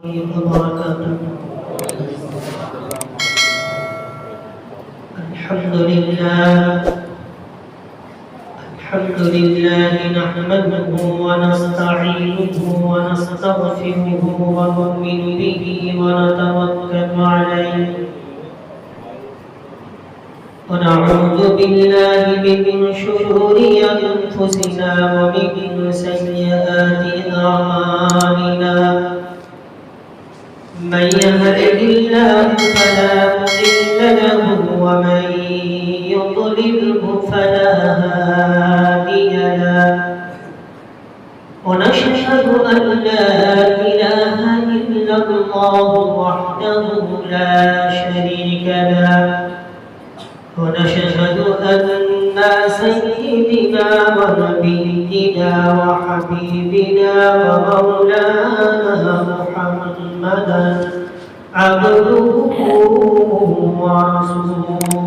وبركاته. الحمد لله نحمده ونستعينه ونستغفره ونؤمن به ونتوكل عليه ونعوذ بالله من شرور أنفسنا ومن سيئات أعمالنا. من يهده الله فلا مضل له ومن يضلله فلا هادي له. ونشهد أن لا إله إلا الله وحده لا شريك له. ونشهد أن سيدنا ونبينا وحبيبنا ومولانا محمدا عبده ورسوله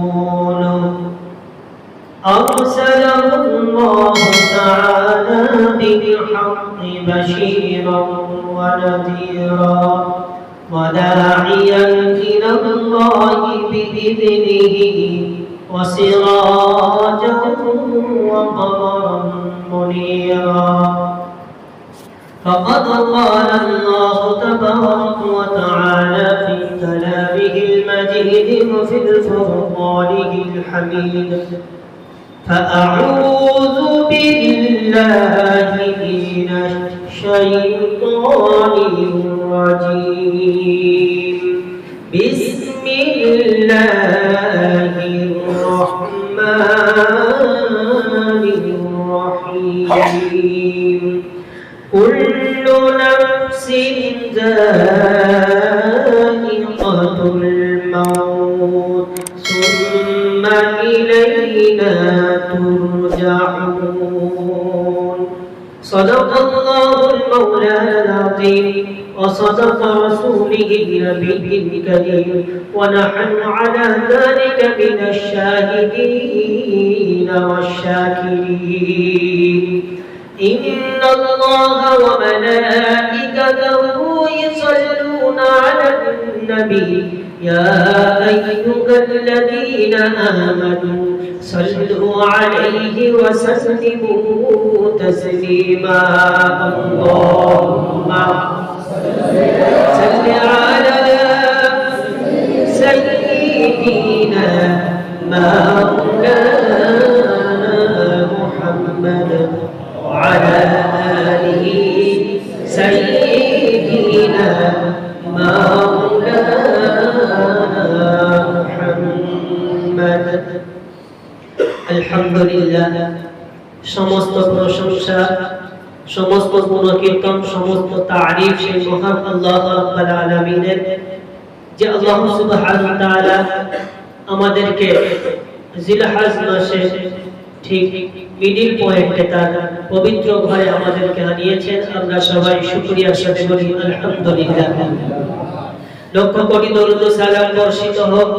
أرسله الله تعالى بالحق بشيرا ونذيرا وداعيا إلى الله بإذنه وسراجا وقمرا منيرا. فقد قال الله تبارك وتعالى في كلامه المجيد وفي الفرقان الحميد: فأعوذ بالله من الشيطان الرجيم. بسم الله الرحمن الرحيم. كل نفس ذائقة الموت ثم إلينا ترجعون. صدق الله المولانا العظيم وصدق رسوله النبي الكريم ونحن على ذلك من الشاهدين والشاكرين. إن الله وملائكته يصلون على النبي يا أيها الذين آمنوا صلوا عليه وسلموا تسليما. اللهم صل على سيدنا مولانا محمد وعلى آله سيدنا مولانا محمد. আলহামদুলিল্লাহ, সমস্ত প্রশংসা, সমস্ত গুণকীর্তন, সমস্ত তারিফ সেই মহান আল্লাহ রাব্বুল আলামিনের, যে আল্লাহ সুবহানাহু ওয়া তাআলা আমাদেরকে জিলহজ মাসে ঠিক মিডিল পয়েন্টে তার পবিত্র ঘরে আমাদেরকে আনিয়েছেন। আমরা সবাই শুকরিয়ার সাথে বলি আলহামদুলিল্লাহ। লক্ষ কোটি দরুদ ও সালাম বর্ষিত হোক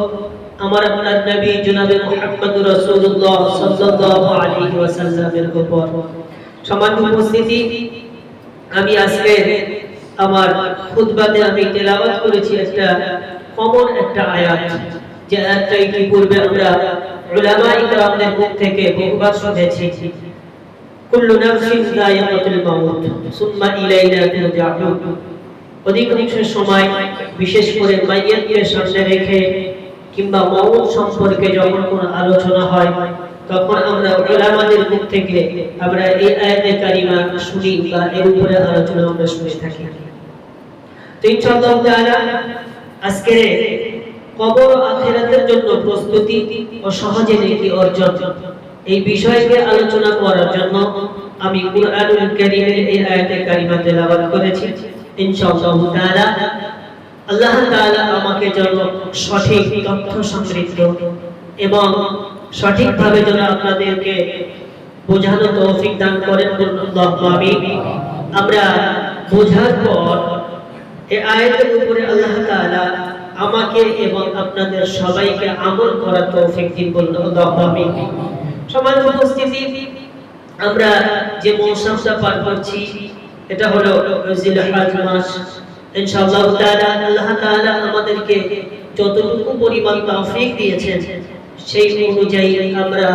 আমার আপনার নবী জনাবে মুহাম্মদ রাসূলুল্লাহ সাল্লাল্লাহু আলাইহি ওয়াসাল্লামের উপর। সম্মানিত উপস্থিতি, আমি আজকে আমার খুতবাতে আমি তেলাওয়াত করেছি একটা কমন একটা আয়াত, যে আয়াতটা ইতিপূর্বে আমরা উলামায়ে কেরামদের মুখ থেকে বহুবার শুনেছি: কুল্লু নাফসিন যায়িকাতুল মাউত সুম্মা ইলাইনা তুরজাউন। অধিকাংশ সময়, বিশেষ করে মাইয়াতকে সামনে রেখে কিংবা মওত সম্পর্কে যখন কোনো আলোচনা হয়, তখন আমরা উলামাদের মুখ থেকে আমরা এই আয়াতে কারিমা শুনি বা এর উপরে আলোচনা আমরা শুনে থাকি। তো ইনশাআল্লাহ তাআলা আজকে কবর ও আখিরাতের জন্য প্রস্তুতি ও সহজে নেকি অর্জন, এই বিষয়কে আলোচনা করার জন্য আমি কুরআনুল কারীমের এই আয়াতে কারিমা তেলাওয়াত করেছি। ইনশাআল্লাহ তাআলা আল্লাহ তাআলা আমাকে যেন সঠিক তথ্য সমৃদ্ধ এবং সঠিকভাবে যেন আপনাদেরকে বোঝানো তৌফিক দান করেন। আল্লাহুম্মা আমিন। আমরা বোঝার পর এই আয়াতের উপরে আল্লাহ তাআলা আমাকে এবং আপনাদের সবাইকে আমল করার তৌফিক দিন, বলুন আল্লাহুম্মা আমিন। সম্মানিত উপস্থিতি, আমরা যে মৌসুমটা পার করছি এটা হলো জিলহজ মাস। ইনশাআল্লাহ তাআলা আল্লাহ তাআলা আমাদেরকে যতটুকু পরিমাণ তৌফিক দিয়েছেন সেই অনুযায়ী আমরা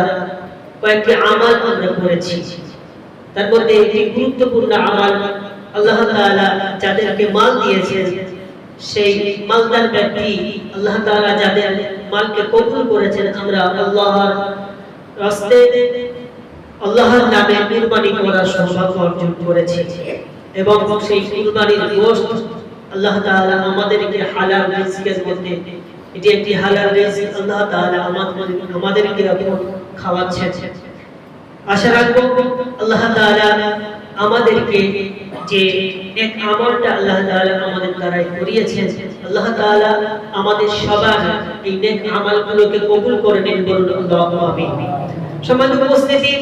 কয়েকটি আমল আমরা করেছি। তার মধ্যে একটি গুরুত্বপূর্ণ আমল, আল্লাহ তাআলা যাদেরকে মাল দিয়েছেন সেই মালদার ব্যক্তি আল্লাহ তাআলা যাদের মালকে কবুল করেছেন, আমরা আল্লাহর রাস্তায় আল্লাহর নামে কুরবানি করার সৌভাগ্য অর্জন করেছি এবং সেই কুরবানির গোশত আল্লাহ তাআলা আমাদেরকে হালাল রিজকের মধ্যে, এটি একটি হালাল রিজক, আল্লাহ তাআলা আমাদেরকে এখন খাওয়াচ্ছেন। আশা রাখবো আল্লাহ তাআলা আমাদেরকে যে নেক আমলটা আল্লাহ তাআলা আমাদের দ্বারা করিয়েছেন, আল্লাহ তাআলা আমাদের সবার এই নেক আমলগুলোকে কবুল করে নিন, বলুন আল্লাহুম্মা আমিন। সম্মানিত উপস্থিতি,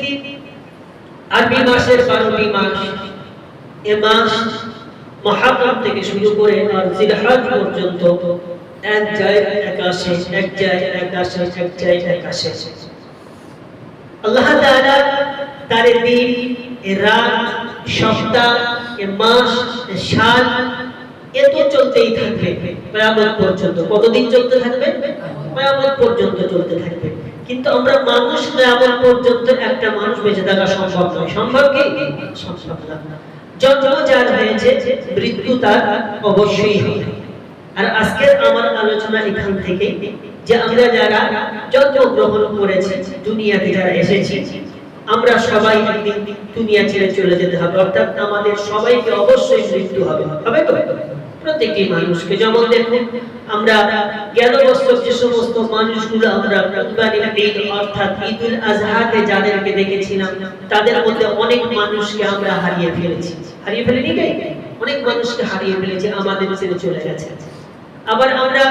আরবি মাসের 12টি মাস, এই মাস মুহররম থেকে শুরু করে আর জিলহজ পর্যন্ত এক যায় এক আসে, এক যায় এক আসে, এক যায় এক আসে। আল্লাহ তাআলা তার দিন, রাত, সপ্তাহ, মাস, সাল এত চলতেই থাকবে কিয়ামত পর্যন্ত। কতদিন চলতে থাকবে? কিয়ামত পর্যন্ত চলতে থাকবে। কিন্তু আমরা মানুষ কিয়ামত পর্যন্ত একটা মানুষ বেঁচে থাকা সম্ভব নয়। সম্ভব কি? সম্ভব না। জন্ম যার হয়েছে মৃত্যু তার অবশ্যই হবে। আর আজকের আমার আলোচনা এখান থেকে যে আমরা যারা জন্মগ্রহণ করেছি, দুনিয়াতে যারা এসেছি, আমরা সবাই একদিন দুনিয়া ছেড়ে চলে যেতে হবে, অর্থাৎ আমাদের সবাইকে অবশ্যই মৃত্যু হবে। হবে তো? প্রত্যেকটি মানুষকে। যেমন দেখুন, আমরা গেল বছর যে সমস্ত মানুষগুলো আমরা কুরবানির ঈদ অর্থাৎ ঈদুল আজহাতে যাদেরকে দেখেছিলাম, তাদের মধ্যে অনেক মানুষকে আমরা হারিয়ে ফেলেছি। হারিয়ে ফেলিনি কি? অনেক মানুষকে হারিয়ে ফেলেছি, আমাদের ছেড়ে চলে গেছে। আবার আমরা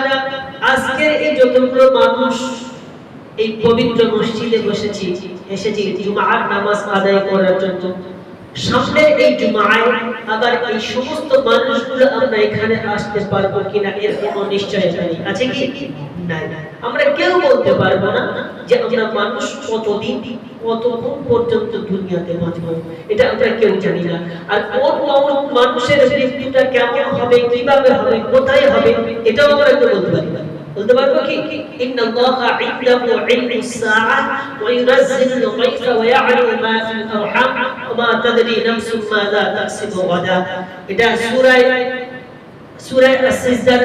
আজকে এই যতগুলো মানুষ এই পবিত্র মসজিদে এসেছি জুমার নামাজ আদায় করার জন্য, সামনের এই জুমায় আবার এই সমস্ত মানুষগুলো আমরা এখানে আসতে পারবো কিনা এর কোনো নিশ্চয়তা নেই। আছে কি? নাই। আমরা কেউ বলতে পারবো না যে আমরা মানুষ কতদিন কতক্ষণ পর্যন্ত দুনিয়াতে বাঁচবো, এটা আমরা কেউ জানি না। আর কোন মানুষের মৃত্যুটা কেমন হবে, কিভাবে হবে, কোথায় হবে, এটাও আমরা কেউ বলতে পারি না। বলতে পারবো কি? ইন্নাল্লাহা ইনদাহু ইলমুস সাআহ ওয়া ইউনাজ্জিলুল গায়থা ওয়া ইয়া'লামু মা ফিল আরহাম ওয়া মা তাদরি নাফসুন মাযা তাকসিবু গাদা। এটা সূরা আস-সিজদার,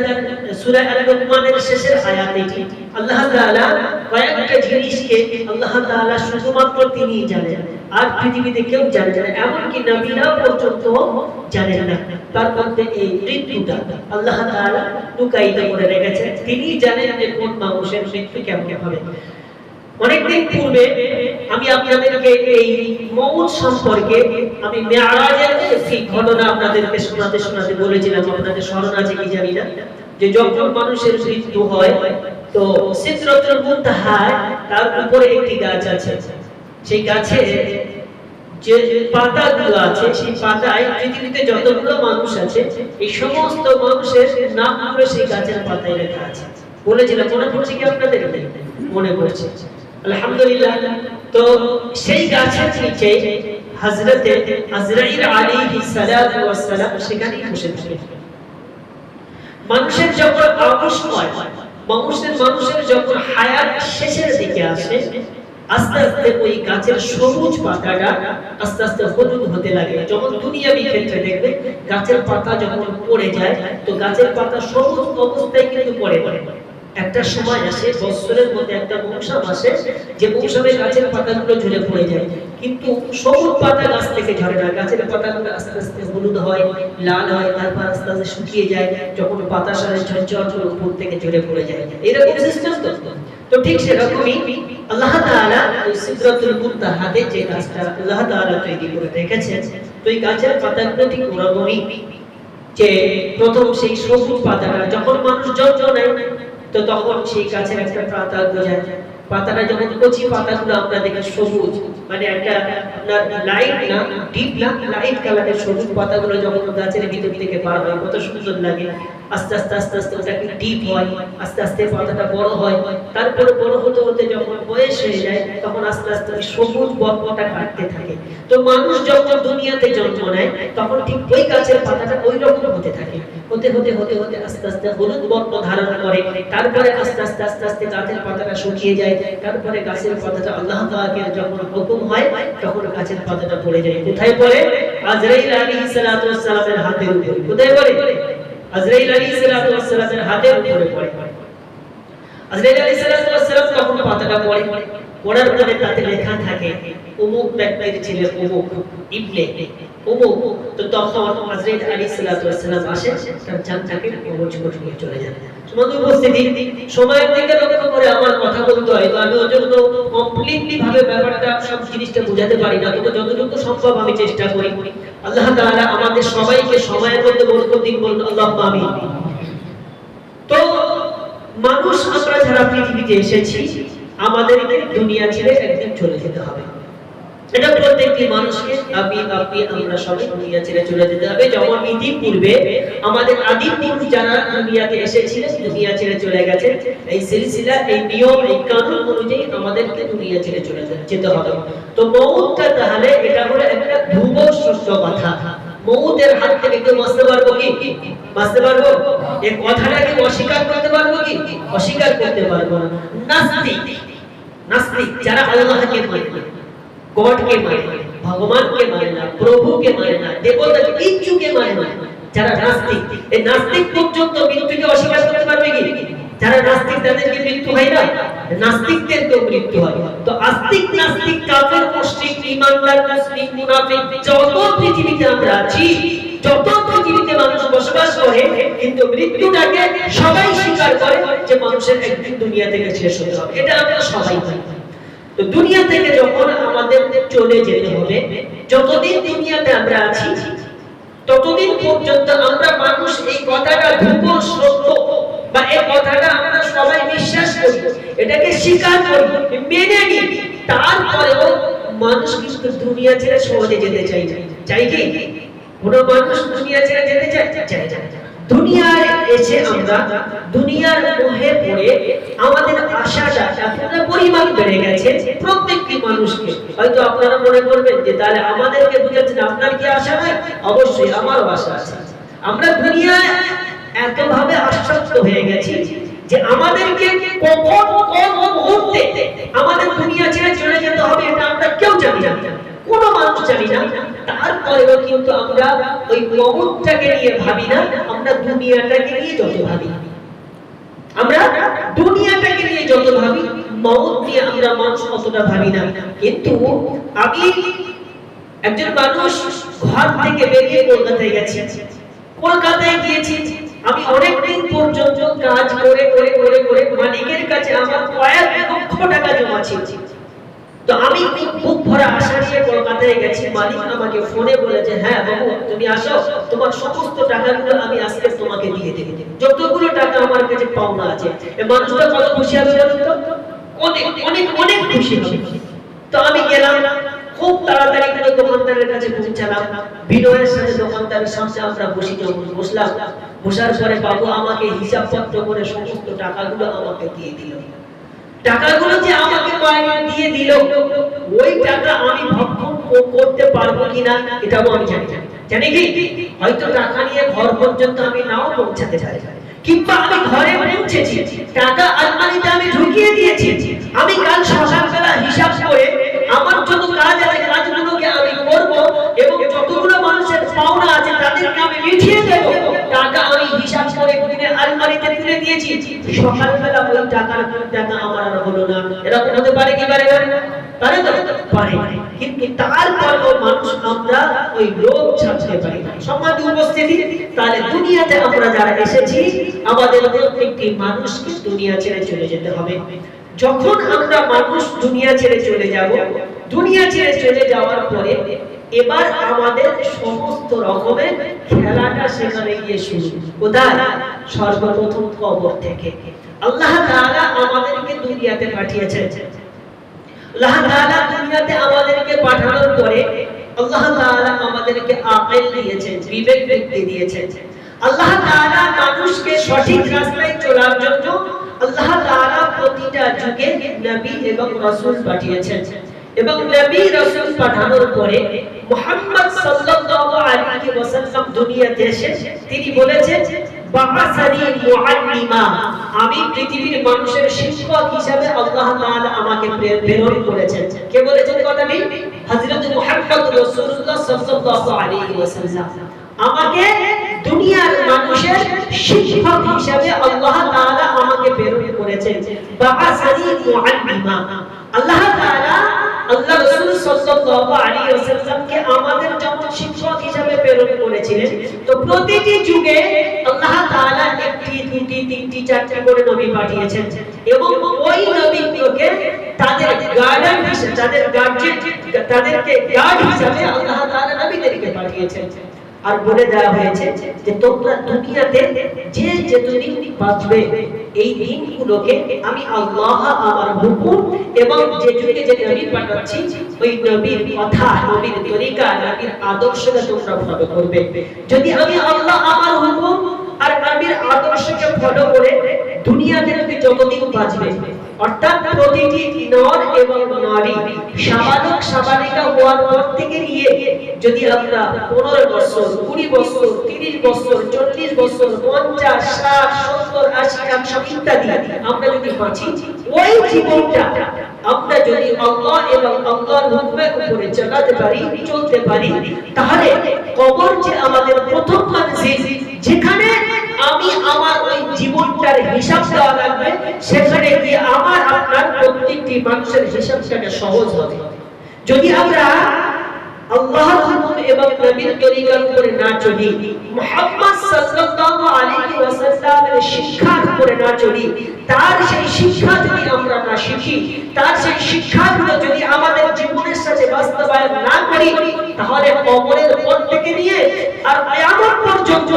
সূরা আল-লুকমানের শেষের আয়াত। এটি আল্লাহ তাআলা কয়েকটা জিনিসকে আল্লাহ তাআলা শুধুমাত্র তিনিই জানেন, আর পৃথিবীতে কেউ জানে না, এমনকি নবীরা পর্যন্ত জানেন না। তার মধ্যে এই মৃত্যুটা আল্লাহ তাআলা লুকায়িত করে রেখেছেন। তিনিই জানেন যে কোন মানুষের মৃত্যু কেমন হবে। অনেকদিন পূর্বে আমি আপনাদেরকে এই মওত সম্পর্কে আমি মেরাজের একটি ঘটনা আপনাদেরকে শোনাতে বলেছিলাম। আপনাদের স্মরণ আছে কি জানি না, যে যখন মানুষের মৃত্যু হয় তো সিদরাতুল মুনতাহায় তার উপরে একটি গাছ আছে। সেই গাছে যে পাতাগুলো আছে, সেই পাতায় পৃথিবীতে যতগুলো মানুষ আছে এই সমস্ত মানুষের নামগুলো সেই গাছের পাতায় লেখা আছে। বলেছিলাম, মনে পড়ছে কি আপনাদের? মনে পড়ছে, আলহামদুলিল্লাহ। তো সেই গাছের নিচে হযরতে আজরাইল আলাইহিস সালাতু ওয়াস সালাম সেখানেই বসে ছিলেন। মানুষের যখন অবসময় মানুষের যখন হায়াত শেষের দিকে আসে, আস্তে আস্তে ওই গাছের সবুজ পাতাটা আস্তে আস্তে হলুদ হতে লাগে। যখন দুনিয়াবি ক্ষেত্রে দেখবে গাছের পাতা যখন পড়ে যায়, তো গাছের পাতা সবুজ অবস্থায় কিন্তু পড়ে। একটা সময় আসে, বছরের মধ্যে একটা মৌসুম আসে, যে মৌসুমে গাছের পাতাগুলো ঝরে পড়ে যায়, কিন্তু সবুজ পাতা গাছ থেকে ঝরে না। গাছের পাতাগুলো আস্তে আস্তে হলুদ হয়, লাল হয়, তারপর আস্তে আস্তে শুকিয়ে যায়, যখন বাতাসের ঝরঝর উপর থেকে ঝরে পড়ে যায়। এরকম সিস্টেম তো ঠিক সেরকমই আল্লাহ তাআলা ওই সিদরাতুল মুনতাহাতে যে গাছটা আল্লাহ তাআলা তৈরি করে রেখেছেন, তো এই গাছের পাতাগুলো ঠিক ওরকমই, যে প্রথম সেই সবুজ পাতাটা যখন মানুষ জন্ম নেয়, তো তখন সেই গাছের একটা পাতা গজায়। পাতাটা যখন কচি পাতাগুলো আমরা দেখি সবুজ, মানে একটা আপনার লাইট না, ডিপ না, লাইট কালারের সবুজ পাতাগুলো যখন গাছের ভিতর থেকে বার হয়, কত সুন্দর লাগে। আস্তে আস্তে আস্তে আস্তে ওটাকে ডিপ হয়, আস্তে আস্তে পাতাটা বড় হয়, তারপরে বড় হতে হতে যখন বয়স হয়ে যায় তখন আস্তে আস্তে সবুজ বর্ণটা কাটতে থাকে। তো মানুষ যখন দুনিয়াতে জন্ম নেয় তখন ঠিক ওই গাছের পাতাটা ওই রকম হতে থাকে, হতে হতে হতে হতে আস্তে আস্তে হলুদ বর্ণ ধারণ করে, তারপরে আস্তে আস্তে আস্তে আস্তে গাছের পাতাটা শুকিয়ে যায়, তারপরে গাছের পাতাটা আল্লাহ পাকের যখন হুকুম হয় তখন গাছের পাতাটা পড়ে যায়। কোথায় পড়ে? আজরাইল আলাইহিস সালাতু ওয়াস সালামের হাতের উপরে। কোথায় পড়ে? আজরাইল আলাইহিস সালাতু ওয়াস সালামের হাতের উপরে পড়ে। আজরাইল আলাইহিস সালাতু ওয়াস সালাম তখন পাতাটা পড়ে, পড়ার পরে তাতে লেখা থাকে অমুক ব্যক্তির ছেলে অমুক ইবনে অমুক। তো তখন আজরাইল আলাইহিস সালাতু ওয়াস সালাম আসে, তার জানটাকে কবজ করে নিয়ে চলে যান। সমাজ উপস্থিতি, সময়ের দিকে লক্ষ্য করে আমার কথা বলতে হয়, তো আমি অযত্ন কমপ্লিটলি ভাবে ব্যাপারটা সব জিনিসটা বোঝাতে পারি না, তবে যতটুকু সম্ভব আমি চেষ্টা করি। আল্লাহ তাআলা আমাদের সবাইকে সময়ের মধ্যে বরকত দিন, বলুন আল্লাহুম্মা আমিন। তো মানুষ আমরা যারা পৃথিবীতে এসেছি আমাদেরকে দুনিয়া ছেড়ে একদিন চলে যেতে হবে। এটা প্রত্যেকটি মানুষকে আপনি আমরা সবাই দুনিয়া ছেড়ে চলে যেতে হবে। যেমন ইতিপূর্বে আমাদের আদি পুরুষ যারা দুনিয়াতে এসেছিলেন দুনিয়া ছেড়ে চলে গেছে, এই সিলসিলা এই নিয়ম এই কানুন অনুযায়ী আমাদেরকে দুনিয়া ছেড়ে চলে যেতে হবে। তো মওতটা তাহলে এটা হলো একটা ধ্রুব সত্য কথা। মওতের হাত থেকে কেউ বাঁচতে পারবো কি? বাঁচতে পারবো? এই কথাটা কি অস্বীকার করতে পারবো কি? অস্বীকার করতে পারবো না। নাস্তিক যারা আল্লাহকে মানে না, গডকে মানে না, ভগবানকে মানে না, প্রভুকে মানে না, দেবতাকে কিচ্ছুকে মানে না, যারা নাস্তিক, এই নাস্তিক পর্যন্ত মৃত্যুকে অস্বীকার করতে পারবে কি? যারা নাস্তিক তাদের কি মৃত্যু হয় না? নাস্তিকদের তো মৃত্যু হয়। তো আস্তিক নাস্তিক কাফের মুশরিক ঈমানদার মুসলিম মুনাফিক যত পৃথিবীতে আমরা আছি, যত পৃথিবীতে মানুষ বসবাস করে, কিন্তু মৃত্যুটাকে সবাই স্বীকার করে যে মানুষের একদিন দুনিয়া থেকে শেষ হতে হবে, এটা আমরা সবাই জানি। তো দুনিয়া থেকে যখন আমাদের চলে যেতে হবে, যতদিন দুনিয়াতে আমরা আছি ততদিন পর্যন্ত আমরা মানুষ এই কথাটা ধ্রুব সত্য বা এই কথাটা আমরা সবাই বিশ্বাস করি, এটাকে স্বীকার করি, মেনে নিই। তারপরেও মানুষ কিন্তু দুনিয়া ছেড়ে সহজে যেতে চাই না। চাই কি? কোন মানুষ দুনিয়া ছেড়ে যেতে চায়? দুনিয়ায় এসে আমরা দুনিয়ার মোহে পড়ে আমাদের আশাটা এতটা পরিমাণ বেড়ে গেছে প্রত্যেকটি মানুষকে। হয়তো আপনারা মনে করবেন যে তাহলে আমাদেরকে বুঝাচ্ছেন আপনার কি আশা নাই? অবশ্যই আমারও আশা আছে। আমরা দুনিয়ায় এতভাবে আসক্ত হয়ে গেছি যে আমাদেরকে কখন কোন মুহূর্তে আমাদের দুনিয়া ছেড়ে চলে যেতে হবে এটা আমরা কেউ জানি না, কোন মানুষ জানি না। তারপরেও কিন্তু আমরা ওই মওতটাকে নিয়ে ভাবি না, আমরা দুনিয়াটাকে নিয়ে যত ভাবি, আমরা দুনিয়াটাকে নিয়ে যত ভাবি, মওত নিয়ে আমরা মানুষ অতটা ভাবি না। কিন্তু আমি একজন মানুষ ঘর থেকে বেরিয়ে কলকাতায় গেছি, কলকাতায় গিয়েছি আমি অনেক দিন পর্যন্ত কাজ করে করে করে করে মালিকের কাছে আমার কয়েক লক্ষ টাকা জমা ছিল। তো আমি বুক ভরা আশা নিয়ে কলকাতায় গেছি, মালিক আমাকে ফোনে বলেছে হ্যাঁ বাবু তুমি আসো, তোমার সমস্ত টাকাগুলো আমি আজকে তোমাকে দিয়ে দেব, যতগুলো টাকা আমার কাছে পাওনা আছে। এই মানুষটা কত খুশি হবে বলুন তো? অনেক অনেক অনেক খুশি হবে। তো আমি গেলাম, খুব তাড়াতাড়ি করে দোকানদারের কাছে পৌঁছালাম, বিনয়ের সাথে দোকানদারের সামনে আমরা বসলাম। বসার পরে বাবু আমাকে হিসাবপত্র করে সমস্ত টাকাগুলো আমাকে দিয়ে দিল। টাকাগুলো যে আমাকে দিয়ে দিল, ওই টাকা আমি ভক্ষণ করতে পারবো কিনা এটাও আমি জানি না। জানি কি? হয়তো টাকা নিয়ে ঘর পর্যন্ত আমি নাও পৌঁছাতে পারি, কিংবা আমি ঘরে পৌঁছেছি, টাকা আলমারিতে আমি ঢুকিয়ে দিয়েছি, আমি কাল সকালবেলা হিসাব করে আমার যত কাজ আছে কাজগুলোকে আমি করব এবং যতগুলো মানুষের পাওনা আছে তাদেরকে আমি মিটিয়ে দেব। টাকা আমি হিসাব করে কিনে আলমারিতে তুলে দিয়েছি, সকালবেলা ওই টাকার টাকা আমার আর হলো না। এরকম হতে পারে কি? পারে তো পারে। কিন্তু তারপরেও মানুষ আমরা ওই লোভ ছাড়তে পারি না। সম্মানিত উপস্থিতি, তাহলে দুনিয়াতে আমরা যারা এসেছি আমাদের প্রত্যেকটি মানুষকে দুনিয়া ছেড়ে চলে যেতে হবে। যখন আমরা মানুষ দুনিয়া ছেড়ে চলে যাব, দুনিয়া ছেড়ে চলে যাওয়ার পরে এবার আমাদের সমস্ত রকমের খেলাটা সেখানে গিয়ে শুরু। কোথায়? সর্বপ্রথম কবর থেকে। আল্লাহ তাআলা আমাদেরকে দুনিয়াতে পাঠিয়েছেন। আল্লাহ তাআলা দুনিয়াতে আমাদেরকে পাঠানোর পরে আল্লাহ তাআলা আমাদেরকে আকল দিয়েছেন, বিবেক দিয়েছেন। আল্লাহ তাআলা মানুষকে সঠিক রাস্তায় চলার জন্য আল্লাহ তাআলা প্রতিটা যুগে নবী এবং রাসূল পাঠিয়েছেন এবং নবী রাসূল পাঠানোর পরে মুহাম্মদ সাল্লাল্লাহু আলাইহি ওয়াসাল্লাম দুনিয়াতে এসে তিনি বলেছেন বাআসানি মুআল্লিমা, আমি পৃথিবীর মানুষের শিক্ষক হিসেবে আল্লাহ তাআলা আমাকে প্রেরণ করেছেন। কে বলেছেন কথাটি? হযরত মুহাম্মদ রাসূলুল্লাহ সাল্লাল্লাহু আলাইহি ওয়াসাল্লাম আমাকে দুনিয়ার মানুষের শিক্ষক হিসেবে আল্লাহ তাআলা আমাকে প্রেরণ করেছেন। বাআসানি মুআল্লিমা, আল্লাহ তাআলা আল্লাহ রাসূল সাল্লাল্লাহু আলাইহি ওয়াসাল্লামকে আমাদের জন্য শিক্ষক হিসেবে প্রেরণ করেছিলেন। তো প্রতিটি যুগে আল্লাহ তাআলা একটি দুটি তিনটি চারটি করে নবী পাঠিয়েছেন এবং ওই নবীগুলোকে তাদের গার্ডিয়ান হিসেবে তাদেরকে গার্ড হিসেবে আল্লাহ তাআলা নবীদেরকে পাঠিয়েছেন। আর বলে দেওয়া হয়েছে যে তোমরা দুনিয়াতে যে যতদিন বাঁচবে এই দিনগুলোকে আমি আল্লাহ আমার হুকুম এবং যে যুগে যে নবী পাঠাচ্ছি ওই নবীর কথা, নবীর তরিকা, নবীর আদর্শকে তোমরা ফলো করবে। যদি আমি আল্লাহ আমার হুকুম আর নবীর আদর্শকে ফলো করে দুনিয়াতে তুমি যতদিন বাঁচবে, অর্থাৎ প্রতিটি নর এবং নারী সাবালক সাবালিকা হওয়ার পর থেকে নিয়ে যদি আমরা 15 বছর 20 বছর 30 বছর 40 বছর 50 60 70 80 100 ইত্যাদি আমরা যদি বাঁচি, ওই জীবনটা আমরা যদি আল্লাহ এবং আল্লাহর হুকুমের উপরে চালাতে পারি, চলতে পারি, তাহলে কবর যে আমাদের প্রথম মঞ্জিল, যেখানে আমি আমার ওই জীবনটার হিসাব দেওয়া লাগবে, সেখানে গিয়ে আমার আপনার প্রত্যেকটি মানুষের হিসাবটাকে সহজ হবে। যদি আমরা আল্লাহর হুকুম এবং নবীর তরিকার উপরে না চলি, মুহাম্মদ সাল্লাল্লাহু আলাইহি ওয়াসাল্লামের শিক্ষার উপরে না চলি, তার সেই শিক্ষা যদি আমরা না শিখি, তার সেই শিক্ষাগুলো যদি আমাদের জীবনের সাথে বাস্তবায়ন না করি, তাহলে কবরের পর থেকে নিয়ে আর কিয়ামত পর্যন্ত,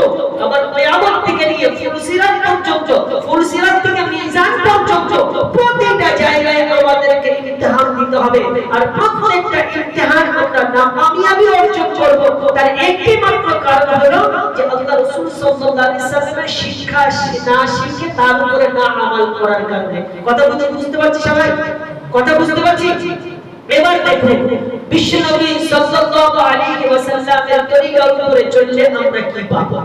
আবার কিয়ামত থেকে নিয়ে ফুলসিরাত পর্যন্ত, ফুলসিরাত থেকে মিজান পর্যন্ত প্রতিটা জায়গায় আমাদেরকে ইমতিহান দিতে হবে। আর প্রত্যেকটা ইমতিহান আমরা নাকামিয়াবি অর্জন করব, তার একটি মাত্র কারণ হলো যে আল্লাহ রাসূল সাল্লাল্লাহু আলাইহি ওয়াসাল্লামের শিক্ষা না শিখে তার উপরে না আমল করার কারণে। কথা বুঝতে পারছি সবাই? কথা বুঝতে পারছি? এবার দেখুন বিশ্বনবী সাল্লাল্লাহু আলাইহি ওয়াসাল্লামের তরিকার উপরে চললে আমরা কি পাবো?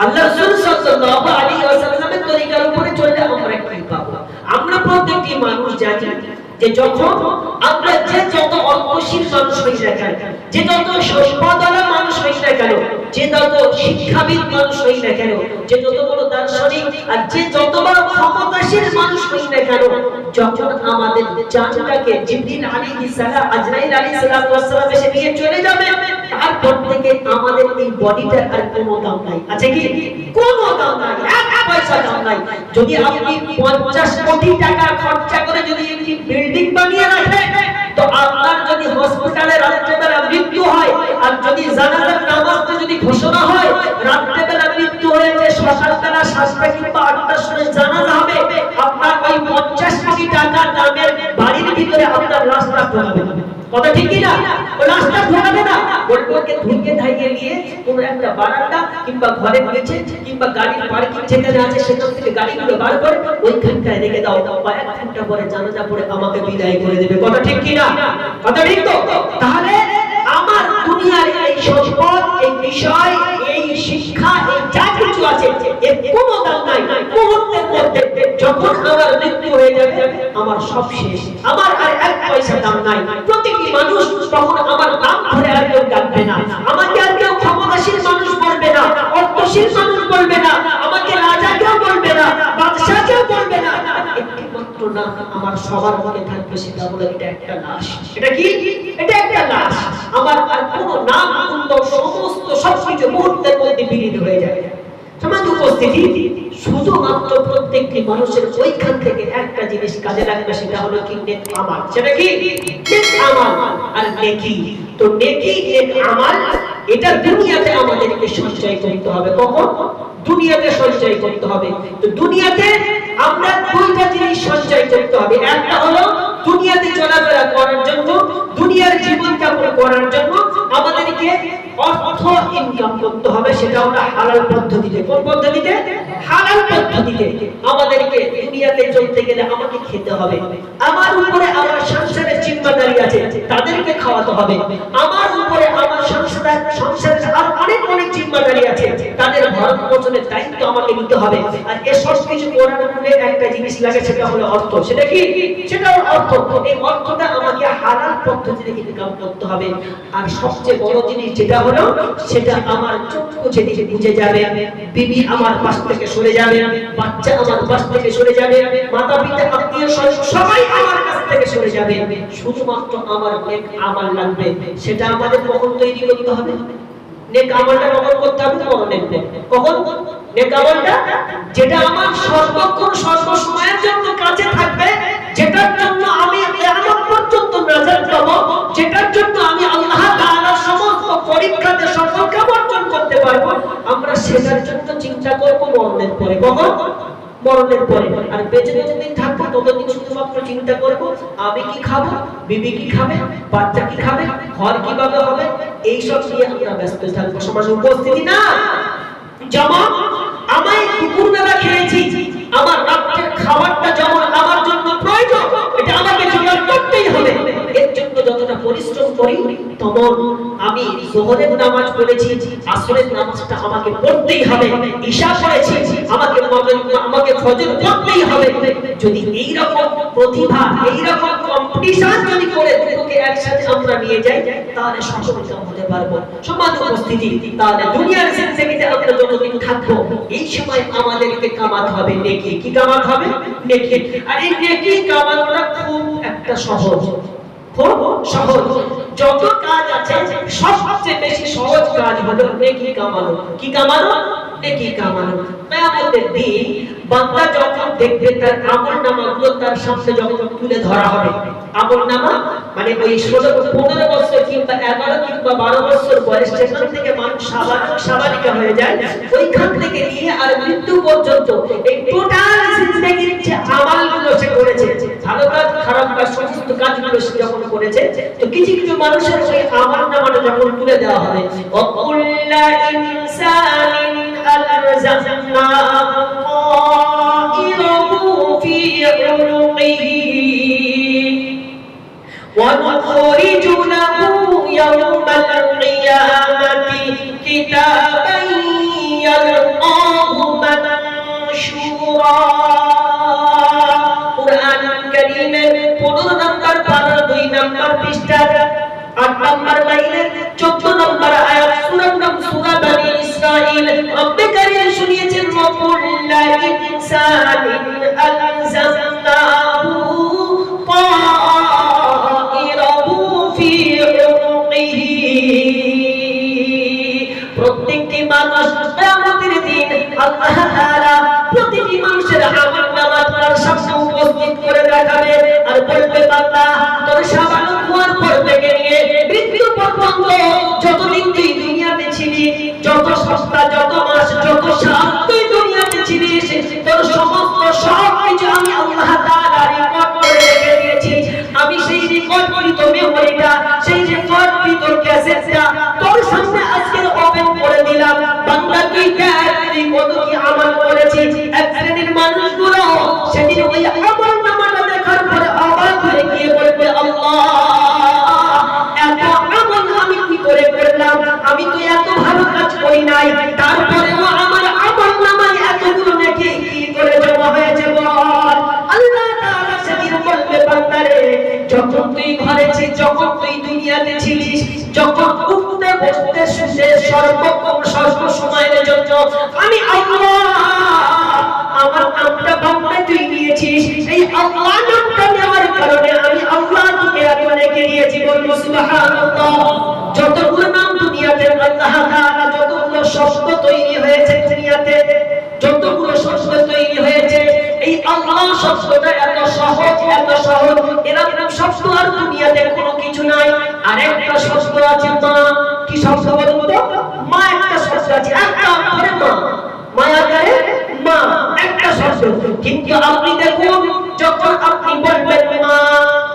আল্লাহ রাসূল সাল্লাল্লাহু আলাইহি ওয়াসাল্লামের তরিকার উপরে চললে আমরা কি পাবো? আমরা প্রত্যেকটি মানুষ জানি যে যখন আমরা যে যত অল্পশীল মানুষ হই না কেন, যে যত সম্পদওয়ালা মানুষ হই না কেন, যে যত শিক্ষাবিদ মানুষ হই না কেন, যে যত বড় দার্শনিক আর যে যত বড় ক্ষমতাশীল মানুষ হই না কেন, যখন আমাদের জানটাকে জিবরিল আলাইহিস সালাম, আজরাইল আলাইহিস সালাম এসে নিয়ে চলে যাবে, তারপর থেকে আমাদের এই বডিটার আর কোনো দাম নাই। আছে কি? কোনো দাম নাই, এক পয়সা দাম নাই। যদি আপনি 50 কোটি টাকা খরচা করে যদি একটি বিল্ডিং বানিয়ে রাখেন, তো আপনার যদি হসপিটালে রাত্রেবেলা মৃত্যু হয় আর যদি জানাজার নামাজে যদি ঘোষণা হয় রাত্রেবেলা মৃত্যু হয়েছে, সকালবেলা 7টা কিংবা 8টার সময় জানাজা হবে, আপনার ওই 50 কোটি টাকা দামের বাড়ির ভিতরে আপনার লাশটা ঢোকাবে। কথা ঠিক কি না? ওই লাশটা ঢোকাবে না, বলবোকে ধুইকে ধাইয়ে নিয়ে কোন একটা বারান্দা কিংবা ঘরে নিচে কিংবা গাড়ির পার্কিং যেখানে আছে সেখান থেকে গাড়িগুলো বার করে ওইখানটায় রেখে দাও, বা 1 ঘন্টা পরে জানাজা পড়ে আমাকে বিদায় করে দেবে। কথা ঠিক কি না? কথা ঠিক তো? তাহলে আমার দুনিয়ার এই সম্পদ, এই বিষয়, এই শিক্ষা, এই যা কিছু আছে এর কোনো দাম নাই। মুহূর্তের মধ্যে যখন আমার মৃত্যু হয়ে যাবে আমার সব শেষ, আমার আর 1 পয়সা দাম নাই। প্রতিটি মানুষ তখন আমার নাম ধরে আর কেউ ডাকবে না, আমাকে আর কেউ ক্ষমতাশীল মানুষ বলবে না, অর্থশীল মানুষ বলবে না, আমাকে রাজা কেউ বলবে না, বাদশা কেউ বলবে না। একটি মাত্র নাম আমার সবার মনে থাকবে, সেটা হলো এটা একটা লাশ। এটা কি? এটা একটা লাশ। আমার আর কোনো নাম গুণ সমস্ত সবকিছু মুহূর্তের মধ্যে বিলীন হয়ে যায়। সমাজ উপস্থিতি, শুধুমাত্র প্রত্যেকটি মানুষের ওইখান থেকে একটা জিনিস কাজে লাগবে, সেটা হলো কি? নেক আমল। সেটা কি? নেক আমল আর নেকি। তো নেকি, নেক আমল, এটা দুনিয়াতে আমাদেরকে সঞ্চয় করতে হবে। কখন? দুনিয়াতে সঞ্চয় করতে হবে। তো দুনিয়াতে আমরা দুইটা জিনিস সঞ্চয় করতে হবে। একটা হলো দুনিয়াতে চলাফেরা করার জন্য, দুনিয়ার জীবন যাপন করার জন্য আমাদেরকে অর্থ ইনকাম করতে হবে, সেটা হলো হালাল পদ্ধতিতে। কোন পদ্ধতিতে? হালাল পৃথিবীতে আমাদেরকে দুনিয়াতে চলতে গেলে আমাকে খেতে হবে, আমার উপরে আমার সংসারের জিম্মাদারি আছে, তাদেরকে খাওয়াতে হবে, আমার উপরে আমার সংসারের আর অনেক জিম্মাদারি আছে, তাদের ভরণ পোষণের দায়িত্ব আমাকে নিতে হবে। আর এই সব কিছু করার মূলে একটা জিনিস লাগে, সেটা হলো অর্থ। সেটা কি? সেটা হলো অর্থ। এই অর্থটা আমাকে হালাল পদ্ধতিতে ইনকাম করতে হবে। আর সবচেয়ে বড় জিনিস যেটা হলো, সেটা আমার চক্ষু যেদিকে বুঝে যাবে, বিবি আমার পাশ থেকে সরে যাবে, বাচ্চা আমার পাশ থেকে সরে যাবে, মাতা পিতা আত্মীয় সবাই আমার কাছ থেকে সরে যাবে, শুধুমাত্র আমার নেক আমল লাগবে। সেটা আমাদের কখন তৈরি করতে হবে? নেক আমলটা কখন করতে হবে? মরণের পর। কখন? নেক আমলটা যেটা আমার সর্বক্ষণ সর্বসময়ের জন্য কাছে থাকবে, যেটার জন্য আমি কিয়ামত পর্যন্ত নাজাত পাবো, যেটার জন্য আমি আল্লাহ তাআলার সমস্ত পরীক্ষাতে সফলতা অর্জন করতে পারবো, আমরা সেটার জন্য চিন্তা করব মরণের পরে। কখন? মরণের পরে। আর বেঁচে যতদিন থাকবো ততদিন শুধুমাত্র চিন্তা করব আমি কি খাবো, বিবি কি খাবে, বাচ্চা কি খাবে, ঘর কিভাবে হবে, এই সব নিয়ে আমরা ব্যস্ত থাকবো। সমাজ উপস্থিতি না যেমন আমি দুপুরবেলা খেয়েছি, আমার রাতের খাবারটা যেমন আমার জন্য প্রয়োজন, এটা আমাকে জোগাড় করতেই হবে। এর জন্য যতটা পরিশ্রম করি, তেমন আমি যোহরের নামাজ পড়েছি, আসরের নামাজটা আমাকে পড়তেই হবে, ঈশা পড়েছি, আমাকে ফজর পড়তেই হবে। যদি এই রকম প্রতিভা, এই রকম কম্পিটিশন যদি করে দুটোকে একসাথে আমরা নিয়ে যাই, তাহলে সফলকাম হতে পারবো। সমাজ উপস্থিতি, তাহলে দুনিয়ার জিন্দেগিতে আমরা যতদিন থাকবো, এই সময় আমাদেরকে কামাতে হবে নেকি। কি কামাতে হবে? নেকি। আর এই নেকি কামানোটা খুব একটা সহজ, খুব সহজ। যত কাজ আছে সবচেয়ে বেশি সহজ কাজ হলো নেকি কামানো। কি কামানো? নেকি কামানো। কিয়ামতের দিন বান্দা যখন দেখবে তার আমলনামাগুলো তার সামনে যখন তুলে ধরা হবে, আমলনামা মানে ওই 15 বছর কিংবা 11 কিংবা 12 বছর বয়স যেখান থেকে মানুষ সাবালিকা হয়ে যায়, ওইখান থেকে নিয়ে আর মৃত্যু পর্যন্ত এই টোটাল জিন্দেগির যে আমলগুলো সে করেছে, ভালো কাজ খারাপ কাজ সমস্ত কাজগুলো সে যখন করেছে, তো কিছু কিছু মানুষের ওই আমলনামাটা যখন তুলে দেওয়া হবে, ওয়াকুল্লা ইনসানিন আলজামনাহু তাইরাহু ফি উনুকিহি ওয়া নুখরিজু লাহু ইয়াওমাল কিয়ামাতি কিতাবান ইয়ালকাহু মানশুরা। কুরআন কারীমের 15 নম্বর পারা 2 নম্বর পৃষ্ঠা 8 নম্বর লাইনের 14 নম্বর আয়াত, সূরা বনী ইসরাঈল। রব্বে কারীম শুনিয়েছেন, ওয়াকুল্লা ইনসানিন আলজামনাহু তাইরাহু ফি উনুকিহি। প্রত্যেকটি মানুষ কিয়ামতের দিন আল্লাহ তাআলা প্রতিটি মানুষের আমলনামা তার সামনে উপস্থিত করে দেখাবে আর বলবে, বান্দা তোর সাবালক হওয়ার পর থেকে নিয়ে মৃত্যু পর্যন্ত যতদিন তুই দুনিয়াতে ছিলি, যত সপ্তাহ, যত মাস, যত সাল তুই দুনিয়াতে ছিলিস, তোর সমস্ত সব কিছু আমি আল্লাহ তাআলা রেকর্ড করে রেখে দিয়েছি। আমি সেই রেকর্ডকৃত মেমোরিটা, সেই রেকর্ডকৃত ক্যাসেটটা তোর সামনে আজকে ওপেন করে দিলাম। বান্দা তুই কত কি আমল করেছিস। এক শ্রেণীর মানুষগুলো সেদিন ওই আমলনামাটা দেখার পরে অবাক হয়ে গিয়ে বলবে, আল্লাহ এত আমল আমি কি করে করলাম, আমি তো এত ভালো কাজ করি নাই, তারপরেও আমার আমলনামায় এতগুলো নেকি কি করে জমা হয়েছে বল। আল্লাহ তাআলা সেদিন বলবে, বান্দারে যখন তুই ঘরে ছিলিস, যখন তুই দুনিয়াতে ছিলিস, যখন উঠতে বসতে শুতে সর্বক্ষণ সর্ব সময়ের জন্য আমি আল্লাহ আমার নামটা বান্দা তুই নিয়েছিস। এই আল্লাহ নামটা নেওয়ার কারণে আমি আল্লাহ তোকে এত নেকি দিয়েছি। বলবো সুবহানাল্লাহ। যতগুলো নাম দুনিয়াতে আল্লাহ তাআলা যতগুলো শব্দ তৈরি হয়েছে দুনিয়াতে, যতগুলো শব্দ তৈরি হয়েছে, এই আল্লাহ শব্দটা এত সহজ, এত সহজ, এরকম শব্দ আর দুনিয়াতে কোনো কিছু নাই। আরেকটা শব্দ আছে মা। কি শব্দ বলুন তো? মা একটা শব্দ আছে, একটা অক্ষরে মা, মায়াকারে মা একটা শব্দ। কিন্তু আপনি দেখুন, যখন আপনি বলবেন মা,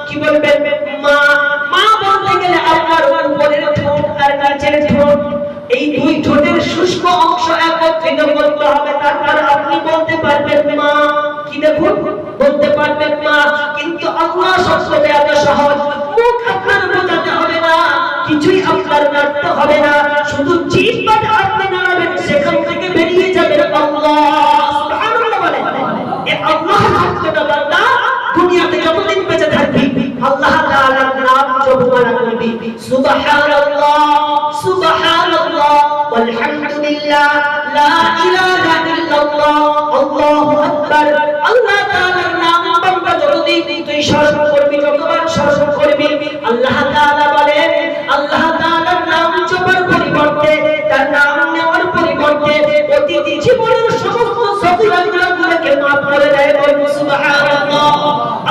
কি বলবেন? মা। মা বলতে গেলে আপনার উপরের ঠোঁট আর নিচের ঠোঁট, এই দুই ঠোঁটের শুষ্ক অংশ একত্রিত করতে হবে, তারপর আপনি বলতে পারবেন কি দেখুন বলতে পারবেন না, কিন্তু আল্লাহ সবসময় এত সহজ, মুখ আপনার বোঝাতে হবে না, কিছুই আপনার নাড়তে হবে না, শুধু জিহ্বাটা আপনি নাড়াবেন, সেখান থেকে বেরিয়ে যাবে আল্লাহ। সুবহানাল্লাহ বলেন। এই আল্লাহ শব্দটা বান্দা দুনিয়াতে যতদিন বেঁচে থাকবি আল্লাহ তাআলার নাম জপমালা করবি, সুবহানাল্লাহ সুবহানাল্লাহ ওয়ালহামদুলিল্লাহ লা ইলাহা ইল্লাল্লাহ আল্লাহু আকবার। আল্লাহ তাআলার নাম বান্দা যতদিন তুই স্মরণ করবি, যতবার স্মরণ করবি, আল্লাহ তাআলা বলেন, আল্লাহ তাআলার নাম জপার পরিবর্তে, তার নাম নেওয়ার পরিবর্তে অতীত জীবনের সমস্ত সগীরাগুলোকে মাফ করে দেয়। বলুন সুবহানাল্লাহ।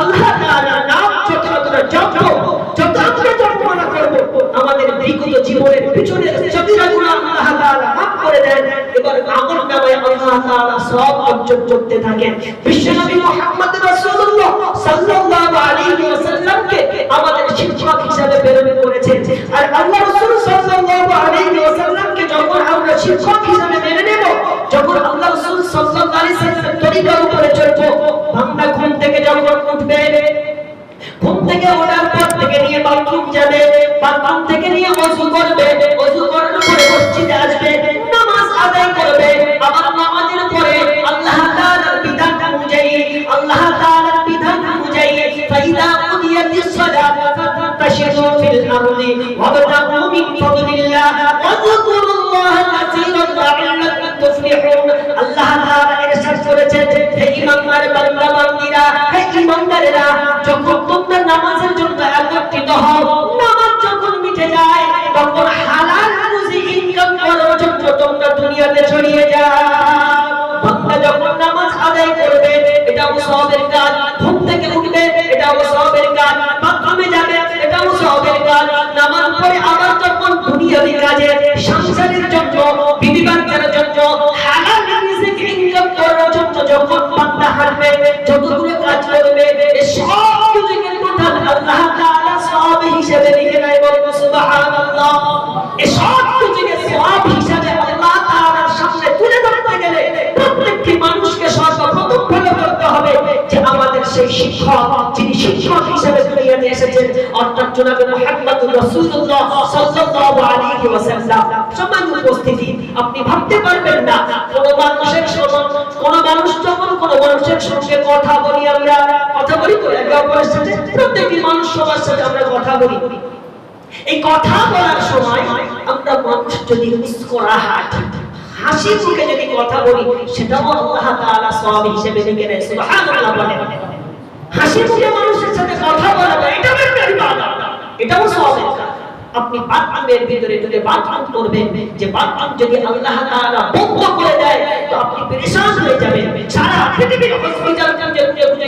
আল্লাহ তাআলার নাম যত আমরা জপব, যত আমরা জপমালা করব, আমাদের বিগত জীবনের পিছনের সগীরাগুলো আল্লাহ তাআলা মাফ করে দেন। এবার আমলনামায় আল্লাহ তাআলা সওয়াব অর্জন করতে থাকেন। বিশ্বনবী মুহাম্মদ রাসূলুল্লাহ সাল্লাল্লাহু আলাইহি ওয়াসাল্লামকে আমাদের শিক্ষক হিসেবে প্রেরণ করেছেন, আর আল্লাহ রাসূল সাল্লাল্লাহু আলাইহি ওয়াসাল্লামকে যখন আমরা শিক্ষক হিসেবে মেনে নেব, যখন আল্লাহ রাসূল সাল্লাল্লাহু আলাইহি ওয়াসাল্লামের তরিকার উপরে চলব, বান্দা ঘুম থেকে যখন উঠবে, ঘুম থেকে ওঠার পর থেকে নিয়ে বাথরুম যাবে, বাথরুম থেকে নিয়ে ওযু করবে, ওযু করার পরে মসজিদে আসবে, নামাজ আদায় করবে, আবার নামাজের পরে আল্লাহ তাআলার বিধান অনুযায়ী, আল্লাহ তাআলার বিধান অনুযায়ী ফাইদা কুদিয়াতিস সালাত ফাতাশিরু ফিল আরদি ওয়াবতাগু মিন ফাদলিল্লাহ ওয়াযকুরুল্লাহা কাসীরান লাআল্লাকুম তুফলিহুন। আল্লাহ তাআলা ইরশাদ করেছেন, হে ঈমানদার বান্দা বান্দীরা, হে ঈমানদারেরা, যখন তোমরা নামাজের জন্য একত্রিত হও, নামাজ যখন মিটে যায়, তখন হালাল রুজি ইনকাম করার জন্য তোমরা দুনিয়াতে ছড়িয়ে যাও। বান্দা যখন নামাজ আদায় করবে, এটাও সওয়াবের কাজ, ঘুম থেকে উঠবে, এটাও সওয়াবের কাজ, বাথরুমে যাবে, এটাও সওয়াবের কাজ, নামাজ পড়ে আবার যখন দুনিয়াবি কাজে, সংসারের জন্য, বিবি বাচ্চার জন্য, হালাল রিজিক ইনকাম করার জন্য যখন বান্দা হাঁটবে, যতগুলো কাজ করবে, এই সব কিছুকে টোটাল আল্লাহ তাআলা সওয়াব হিসেবে লিখে নেয়। বলুন সুবহানাল্লাহ। এই সব কিছুকে সওয়াব হিসেবে আল্লাহ তাআলার সামনে তুলে ধরতে গেলে প্রত্যেকটি মানুষকে সর্বপ্রথম ফলো করতে হবে যে আমাদের সেই শিক্ষক, যিনি শিক্ষক হিসেবে দুনিয়াতে এসেছেন, অর্থাৎ জনাবে মুহাম্মদুর রাসূলুল্লাহ সাল্লাল্লাহু আলাইহি ওয়াসাল্লাম। সম্মানিত উপস্থিতি, আপনি ভাবতে পারবেন না, কোন মানুষের যখন কোন মানুষের সঙ্গে কথা বলি, আমরা কথা বলি তো একে অপরের সাথে, প্রত্যেকটি মানুষ সবার সাথে আমরা কথা বলি। এই কথা বলার সময় আমরা মানুষ যদি মুস্কুরাহাট, হাসি মুখে যদি কথা বলি, সেটাও আল্লাহ তাআলা সওয়াব হিসেবে লিখে নেয়। সুবহানাল্লাহ বলেন। হাসি মুখে মানুষের সাথে কথা বলা, এটাও একটা ইবাদত, এটাও সওয়াবের কাজ। আপনি বাথরুমের ভিতরে যদি বাথরুম করবেন, যে বাথরুম যদি আল্লাহ তাআলা বন্ধ করে দেয়, তো আপনি পেরেশান হয়ে যাবেন। সারা পৃথিবীর হসপিটাল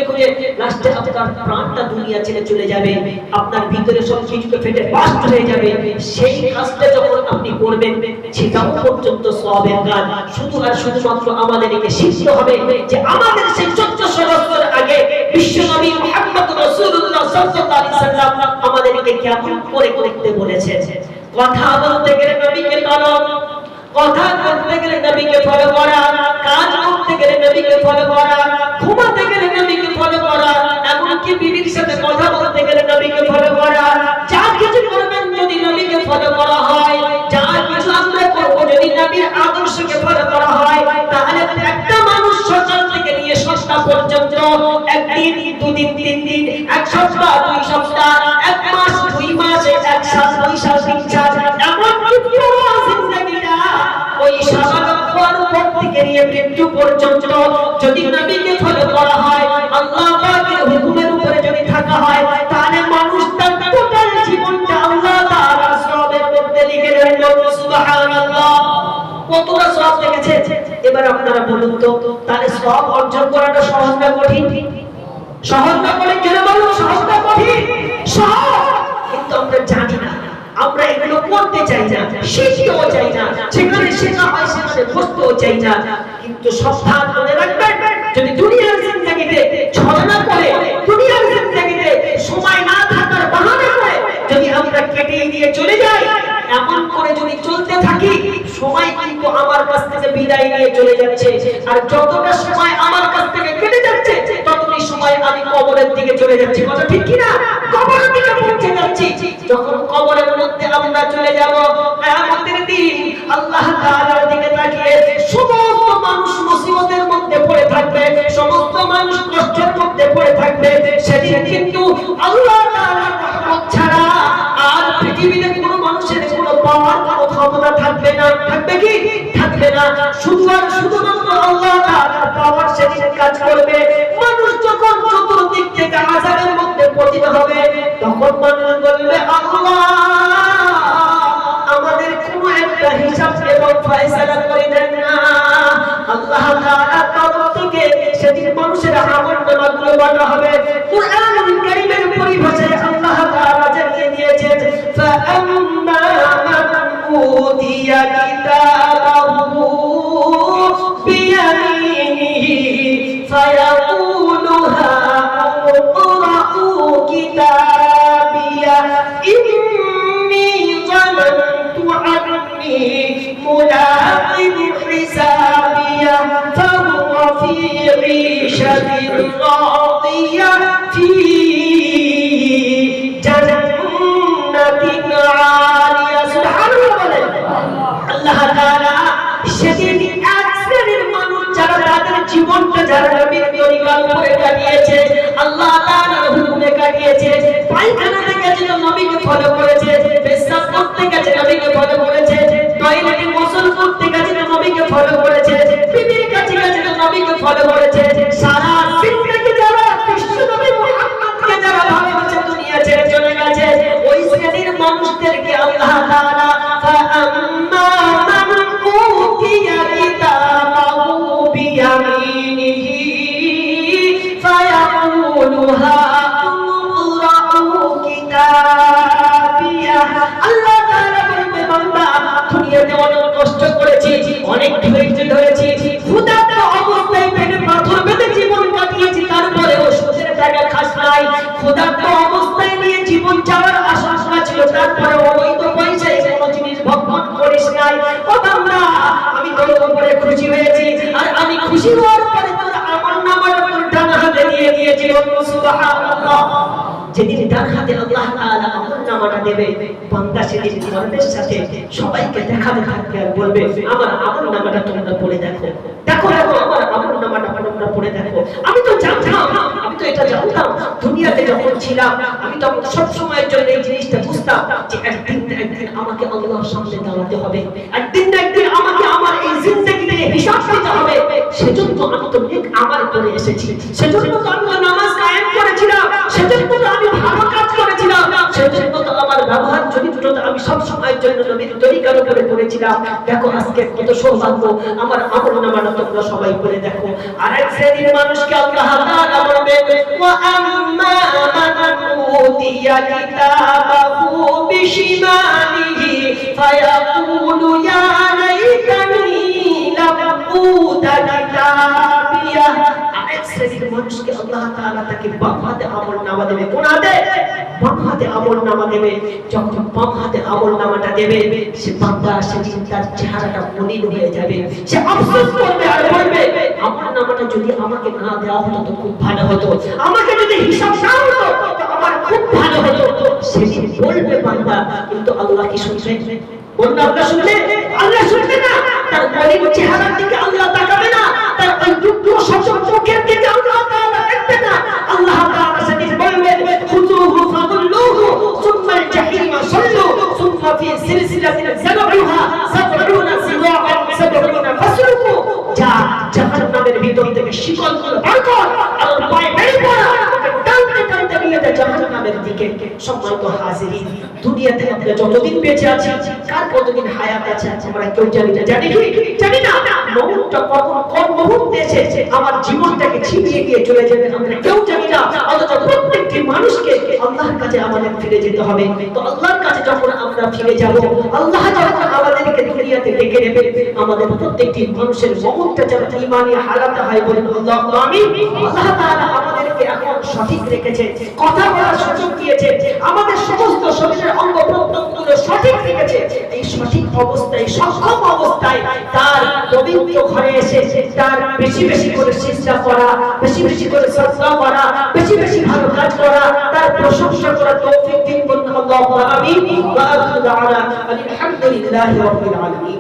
খুঁজে লাস্টে আপনার প্রাণটা দুনিয়া ছেড়ে চলে যাবে, আপনার ভিতরে সব কিছু ফেটে বাস্ট হয়ে যাবে। সেই কাজটা যখন আপনি করবেন, সেটাও পর্যন্ত সওয়াবের কাজ। শুধু আর শুধুমাত্র আমাদেরকে শিখতে হবে যে আমাদের সেই 1400 বছর আগে বিশ্বনবী মুহাম্মদ রাসূলুল্লাহ সাল্লাল্লাহু আলাইহি ওয়াসাল্লাম আমাদেরকে কেমন করে করতে বলেছেন। কথা বলতে গেলে নবীকে তলব, কথা বলতে গেলে নবীকে ফলো করা, কাজ করতে গেলে নবীকে ফলো করা, ঘুমাতে গেলে নবীকে ফলো করা, এমনকি বিবির সাথে কথা বলতে গেলে নবীকে ফলো করা। যা কিছু করবেন যদি নবীকে ফলো করা হয়, যা কিছু আমরা করব যদি নবীর আদর্শকে ফলো করা হয়, তাহলে একটা মানুষ সকাল থেকে নিয়ে সন্ধ্যা পর্যন্ত, একদিন, দুদিন, 3 দিন, এক সপ্তাহ, 2 সপ্তাহ, 1 মাস, 2 মাস, 1 সাল, 2 সাল, 3 সাল, এমনকি পুরো জিন্দেগিটা ওই সাবালক হওয়ার পর থেকে নিয়ে মৃত্যু পর্যন্ত যদি নবীকে ফলো করা হয়, আল্লাহ পাকের হুকুমের উপরে যদি থাকা হয়, তাহলে মানুষ তার টোটাল জীবনটা আল্লাহ তাআলার সওয়াবের মধ্যে লিখে দেন। সুবহানাল্লাহ। কতটা সওয়াব দেখেছে। এবার আপনারা বলুন তো, তাহলে সওয়াব অর্জন করাটা সহজ না কঠিন? সহজ না কঠিন? কেন বলুন সহজ না কঠিন? সহজ, কিন্তু আমরা জানি না, আমরা এগুলো করতে চাই না, শিখতেও চাই না, সেখানে শেখা হয় সেখানে বসতেও চাই না। কিন্তু সাবধান মনে রাখবেন, যদি দুনিয়ার জিন্দেগিতে ছলনা করে, দুনিয়ার জিন্দেগিতে সময় না থাকার বাহানা করে যদি আমরা কেটে দিয়ে চলে যাই, এমন করে যদি চলতে থাকি, সময় কিন্তু আমার কাছ থেকে বিদায় নিয়ে চলে যাচ্ছে। আর যতটা সময় আমার কাছ থেকে কেটে যাচ্ছে, যাব। কিয়ামতের দিন আল্লাহ তাআলার দিকে তাকিয়ে সমস্ত মানুষ মুসিবতের মধ্যে পড়ে থাকবে, সমস্ত মানুষ কষ্টের মধ্যে পড়ে থাকবে। সেদিন কিন্তু আল্লাহ তাআলার রহমত ছাড়া আর পৃথিবীতে কোনো মানুষের কোনো পাওয়ার কোনো ক্ষমতা থাকবে না। থাকবে কি? থাকবে না। শুধুমাত্র আল্লাহ তাআলার পাওয়ার সেদিন কাজ করবে। মানুষ যখন চতুর্দিক থেকে আযাবের মধ্যে পতিত হবে, তখন মানুষ বলবে, আল্লাহ আমাদের কোনো একটা হিসাব এবং ফয়সালা করে দেন না। আল্লাহ তাআলার তরফ থেকে সেদিন মানুষের আমলনামাগুলো বাঁটা হবে। কুরআনুল কারীমের পরিভাষায় আল্লাহ তাআলা জানিয়ে দিয়েছেন, ফাআম্মা মান উতিয়া কিতাবাহু বিয়ামিনিহি ফায়াকুলু হাউমুকরাউ কিতাবিয়া ইন্নী যানানতু আন্নী মুলাকিন হিসাবিয়া ফাহুয়া ফী ঈশাতিন রাদিয়া ফী জান্নাতিন আলিয়া। সুবহানাল্লাহ বলেন। আল্লাহ তাআলা সেদিন এক শ্রেণীর মানুষ যারা তাদের জীবনটা যারা নবীর তরিকার উপরে কাটিয়েছে, আল্লাহ তাআলার হুকুমে কাটিয়েছে, পায়খানাতে গেছে নবীকে ফলো করেছে, পেশাব করতে গেছে নবীকে ফলো করেছে, টয়লেটে গোসল করতে গেছে নবীকে ফলো করেছে, বিবির কাছে গেছে নবীকে ফলো করেছে, সারা জিন্দেগি যারা বিশ্ব নবী মুহাম্মদকে যারা ভালোবেসে দুনিয়া ছেড়ে চলে গেছে, ওই শ্রেণীর মানুষদেরকে আল্লাহ তাআলা ফাআম্মা মান উতিয়া কিতাবাহু বিয়ামিনিহি ফায়াকুলু হাউমুকরাউ কিতাবিয়া। আল্লাহ তাআলা বলবে, বান্দা দুনিয়াতে অনেক কষ্ট করেছি, অনেক ধৈর্য ধরেছি, ক্ষুধার্ত অবস্থায় পেটে পাথর বেঁধে জীবন কাটিয়েছি, তারপরেও সুখের জায়গা খাস নাই। ক্ষুধার্ত অবস্থায় নিয়ে জীবন চাওয়ার আশঙ্কা ছিল, তারপরে অবৈধ পয়সায় কোনো জিনিস ভক্ষণ করিস নাই। ও বান্দা, আমি তোর উপরে খুশি হয়েছি, আর আমি খুশি হওয়ার পরে তোর আমলনামাটা তোর ডান হাতে দিয়ে দিয়েছি। সুবহানাল্লাহ। যেদিন ডান হাতে আল্লাহ তাআলা আমলনামাটা দেবে, বান্দা সেদিন গর্বের সাথে সবাইকে দেখাতে থাকবে আর বলবে, আমার আমলনামাটা তোমরা পড়ে দেখো, দেখো দেখো আমার আমলনামাটা তোমরা পড়ে দেখো। আমি তো জানতাম, আমি তো এটা জানতাম, দুনিয়াতে যখন ছিলাম আমি তখন সব সময়ের জন্য এই জিনিসটা বুঝতাম যে একদিন না একদিন আমাকে আল্লাহর সামনে দাঁড়াতে হবে, একদিন না একদিন আমাকে আমার এই জিন্দেগিতে হিসাব দিতে হবে। সেজন্য আমি তো নেক আমল করে এসেছি, সেজন্য তো আমি নামাজ কায়েম করেছিলাম, সেজন্য তো আমি ভালো কাজ করেছিলাম, সেজন্য তো আমার ব্যবহার চরিত্রটা আমি সব সময়ের জন্য নবীর তরিকার উপরে করেছিলাম। দেখো আজকে কত সৌভাগ্য, আমার আমলনামাটা তোমরা সবাই পড়ে দেখো। আর এক শ্রেণীর মানুষকে আল্লাহ তাআলা বলবে, ওয়া আম্মা মান উতিয়া কিতাবাহু বিশিমালিহি ফায়াকুলু ইয়া লাইতানি লাম উতা কিতাবিয়া। আরেক শ্রেণীর মানুষকে আল্লাহ তাআলা তাকে বাম হাতে আমলনামা দেবে। কোন হাতে? বাম হাতে আমলনামা দেবে। যখন বাম হাতে আমলনামাটা দেবে, সে বান্দা সেদিন তার চেহারাটা মলিন হয়ে যাবে, সে আফসোস করবে আর বলবে, আমলনামাটা যদি আমাকে না দেওয়া হতো তো খুব ভালো হতো, আমাকে যদি হিসাব না হতো তো আমার খুব ভালো হতো। সেদিন বলবে বান্দা, কিন্তু আল্লাহ কি শুনবে? বলবে আল্লাহ শুনবে? আল্লাহ শুনবে না। তার মলিন চেহারার দিকে আল্লাহ তাকাবে না, তার ওই দুঃখ সব চোখের দিকে আল্লাহ তাআলা দেখবে না। আল্লাহ তাআলা সেদিন বলবে, খুযুহু ফাগুল্লুহু সুম্মাল জাহিমা সাল্লু সুম্মা ফি সিলসিলাতিন যারউহা 70 সিরাআন 70 ফাসলুকু। যা জাহান্নামের ভিতর থেকে শিকলগুলো বার কর আর পায়ে বের কর, টানতে টানতে নিয়ে যা জাহান্নামের দিকে। সম্মানিত হাজিরিন, দুনিয়াতে আমরা যতদিন বেঁচে আছি, কার কতদিন হায়াত আছে আমরা কেউ জানি না। জানি কি? জানি না। মৌতটা কখন কোন মুহূর্তে এসে আমার জীবনটাকে ছিনিয়ে গিয়ে চলে যাবে আমরা কেউ জানি না। অথচ প্রত্যেকটি মানুষকে আল্লাহর কাছে আমাদের ফিরে যেতে হবে। তো আল্লাহর কাছে যখন আমরা ফিরে যাব, আল্লাহ যখন আমাদেরকে দুনিয়াতে ডেকে নেবে, আমাদের প্রত্যেকটি মানুষের মৌতটা যেন ঈমানি হালাতে হয়। বলুন আল্লাহু আমিন। আল্লাহ তাআলা আমাদেরকে এখন সঠিক রেখেছে, কথা বলার সুযোগ দিয়েছে, আমাদের সমস্ত শরীরের অঙ্গ প্রত্যঙ্গগুলো সঠিক রেখেছে। এই সঠিক অবস্থায়, সক্ষম অবস্থায় তার পবিত্র ঘরে এসে তার বেশি বেশি করে সিজদা করা, বেশি বেশি করে সাজদা করা, বেশি বেশি ভালো কাজ করা, তার প্রশংসা করা তৌফিক দিন। আল্লাহুম্মা আমিন। ওয়া আখিরু দাওয়ানা আলহামদুলিল্লাহি রাব্বিল আলামিন।